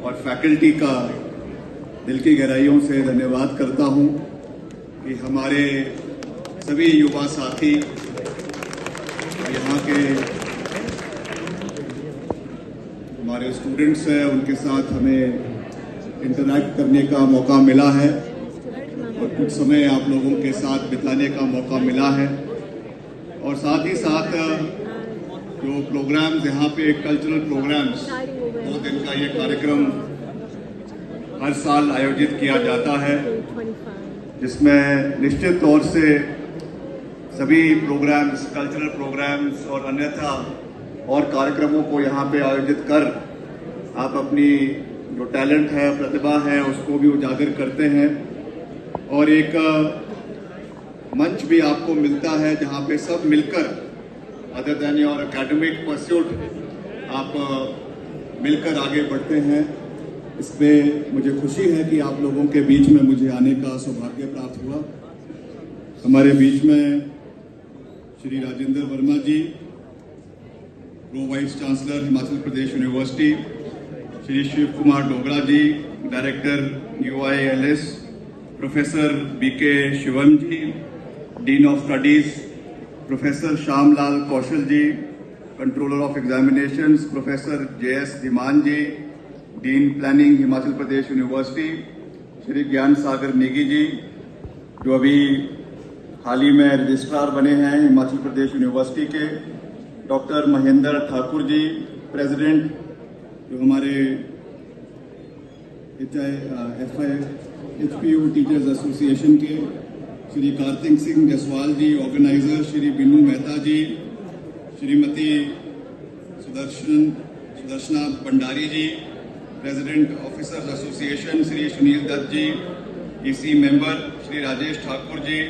और फैकल्टी का दिल की गहराइयों से धन्यवाद करता हूं कि हमारे सभी युवा साथी यहाँ के हमारे स्टूडेंट्स हैं, उनके साथ हमें इंटरैक्ट करने का मौका मिला है और कुछ समय आप लोगों के साथ बिताने का मौका मिला है। और साथ ही साथ जो प्रोग्राम्स यहाँ पे कल्चरल प्रोग्राम्स 2 दिन का ये कार्यक्रम हर साल आयोजित किया जाता है, जिसमें निश्चित तौर से सभी प्रोग्राम्स, कल्चरल प्रोग्राम्स और अन्यथा और कार्यक्रमों को यहाँ पे आयोजित कर आप अपनी जो टैलेंट है, प्रतिभा है, उसको भी उजागर करते हैं और एक मंच भी आपको मिलता है जहाँ पे सब मिलकर other than your academic pursuit आप मिलकर आगे बढ़ते हैं। इसमें मुझे खुशी है कि आप लोगों के बीच में मुझे आने का सौभाग्य प्राप्त हुआ। हमारे बीच में Shri Rajendra Verma ji, pro vice chancellor Himachal Pradesh university, Shri Shiv Kumar Dogra ji, director UILS, professor BK Shivam ji, dean of studies, professor Shyamlal Kaushal ji, controller of examinations professor JS Dhiman ji, dean planning Himachal Pradesh university, Shri Gyan Sagar Negi ji, जो अभी हाल ही में रजिस्ट्रार बने हैं हिमाचल प्रदेश यूनिवर्सिटी के, डॉक्टर महेंद्र ठाकुर जी, प्रेसिडेंट जो हमारे HPU टीचर्स एसोसिएशन के, Shri Kartik Singh Jaswal ji, organiser Shri Binnu Mehta ji, Shrimati Sudarshana Bhandari ji, president officers association Shri Sunil Dutt ji, EC member Shri Rajesh Thakur ji,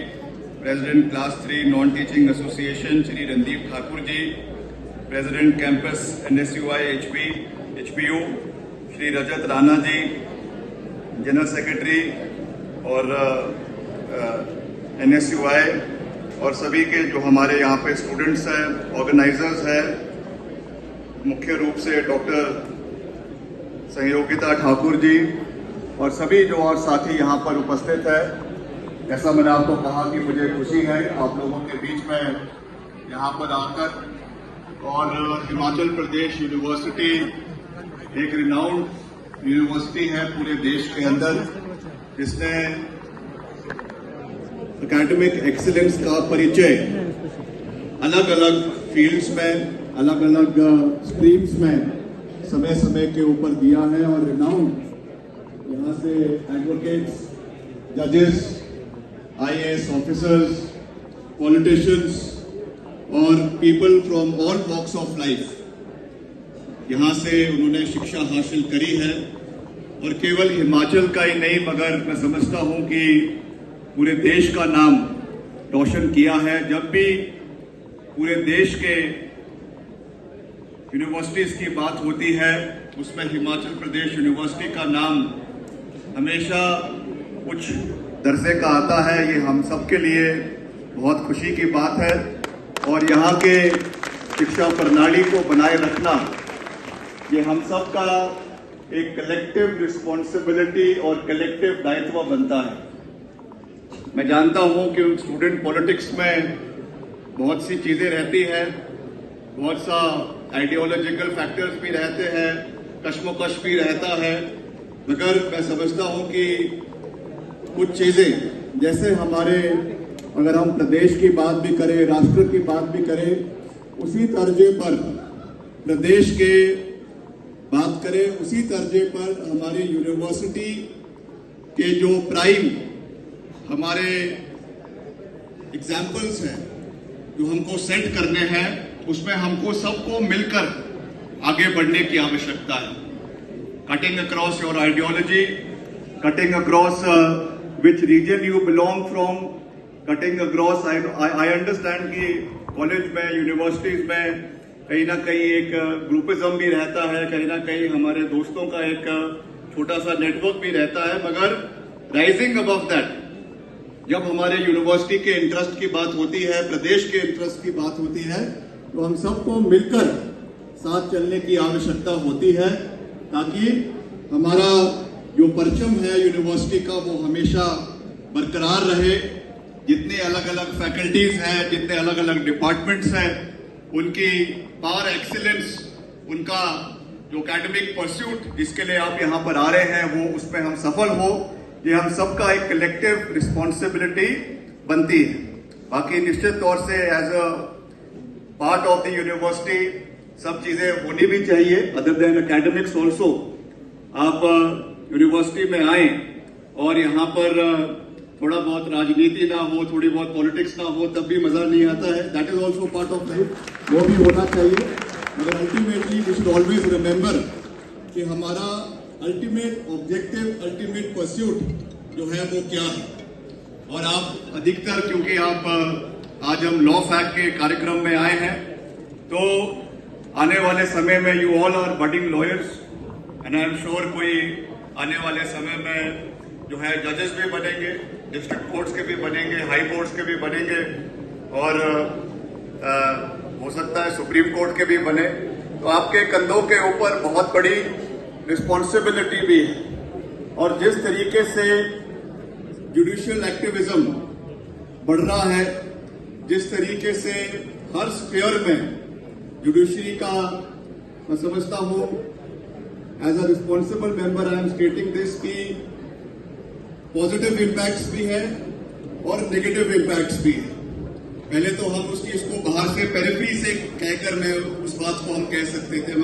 president class 3 non teaching association Shri Randeep Thakur ji, president campus NSUI HPU Shri Rajat Rana ji, general secretary और NSUI और सभी के जो हमारे यहाँ पे स्टूडेंट्स हैं, ऑर्गेनाइजर्स हैं, मुख्य रूप से डॉक्टर संयोगिता ठाकुर जी और सभी जो और साथी यहाँ पर उपस्थित है। जैसा मैंने आपको कहा कि मुझे खुशी है आप लोगों के बीच में यहाँ पर आकर। और हिमाचल प्रदेश यूनिवर्सिटी एक रिनाउंड यूनिवर्सिटी है पूरे देश के अंदर, जिसने एकेडमिक एक्सीलेंस का परिचय अलग अलग फील्ड्स में, अलग अलग स्ट्रीम्स में समय समय के ऊपर दिया है। और रिनाउंड यहाँ से एडवोकेट्स, जजेस, IAS ऑफिसर्स, पॉलिटिशियंस और people from all walks of life यहाँ से उन्होंने शिक्षा हासिल करी है। और केवल हिमाचल का ही नहीं, मगर मैं समझता हूँ कि पूरे देश का नाम रोशन किया है। जब भी पूरे देश के यूनिवर्सिटीज की बात होती है, उसमें हिमाचल प्रदेश यूनिवर्सिटी का नाम हमेशा कुछ दर्जे का आता है। ये हम सब के लिए बहुत खुशी की बात है। और यहाँ के शिक्षा प्रणाली को बनाए रखना ये हम सब का एक कलेक्टिव रिस्पॉन्सिबिलिटी और कलेक्टिव दायित्व बनता है। मैं जानता हूं कि स्टूडेंट पॉलिटिक्स में बहुत सी चीजें रहती हैं, बहुत सा आइडियोलॉजिकल फैक्टर्स भी रहते हैं, कश्मकश भी रहता है, मगर मैं समझता हूं कि कुछ चीजें जैसे हमारे, अगर हम प्रदेश की बात भी करें, राष्ट्र की बात भी करें, उसी तर्जे पर प्रदेश के बात करें, उसी तर्जे पर हमारी यूनिवर्सिटी के जो प्राइम हमारे एग्जाम्पल्स हैं जो हमको सेट करने हैं, उसमें हमको सबको मिलकर आगे बढ़ने की आवश्यकता है। Cutting across your ideology, cutting across which region you belong from, cutting across I understand कि कॉलेज में, यूनिवर्सिटीज में कहीं ना कहीं एक ग्रुपिज्म भी रहता है, कहीं ना कहीं हमारे दोस्तों का एक छोटा सा नेटवर्क भी रहता है, मगर राइजिंग अबव दैट जब हमारे यूनिवर्सिटी के इंटरेस्ट की बात होती है, प्रदेश के इंटरेस्ट की बात होती है, तो हम सबको मिलकर साथ चलने की आवश्यकता होती है, ताकि हमारा जो परचम है यूनिवर्सिटी का वो हमेशा बरकरार रहे। जितने अलग अलग फैकल्टीज हैं, जितने अलग अलग डिपार्टमेंट्स हैं, उनकी पार एक्सीलेंस, उनका जो एकेडमिक परस्यूट जिसके लिए आप यहाँ पर आ रहे हैं वो उसमें हम सफल हो, ये हम सबका एक कलेक्टिव रिस्पॉन्सिबिलिटी बनती है। बाकी निश्चित तौर से as a part of the university सब चीजें होनी भी चाहिए अदर देन एकेडमिक्स ऑल्सो। आप यूनिवर्सिटी में आए और यहाँ पर थोड़ा बहुत राजनीति ना हो, थोड़ी बहुत पॉलिटिक्स ना हो, तब भी मजा नहीं आता है। That is also part of life, वो भी होना चाहिए। मगर ultimately we should always remember कि हमारा अल्टीमेट ऑब्जेक्टिव, अल्टीमेट परस्यूट जो है वो क्या है। और आप अधिकतर, क्योंकि आप आज हम लॉ फैक्ट के कार्यक्रम में आए हैं, तो आने वाले समय में you all are budding lawyers and I am sure कोई आने वाले समय में जो है जजेस भी बनेंगे, डिस्ट्रिक्ट कोर्ट्स के भी बनेंगे, हाई कोर्ट्स के भी बनेंगे और हो सकता है सुप्रीम कोर्ट के भी बने। तो आपके कंधों के ऊपर बहुत बड़ी रिस्पॉन्सिबिलिटी भी है। और जिस तरीके से जुडिशियल एक्टिविज्म बढ़ रहा है, जिस तरीके से हर स्फीयर में जुडिशरी का मैं समझता हूं, as a responsible member I am stating this की पॉजिटिव इम्पैक्ट्स भी है और नेगेटिव इम्पैक्ट्स भी है। पहले तो हम इसको बाहर से पेरिफेरी से कहकर मैं उस बात को हम कह सकते थे।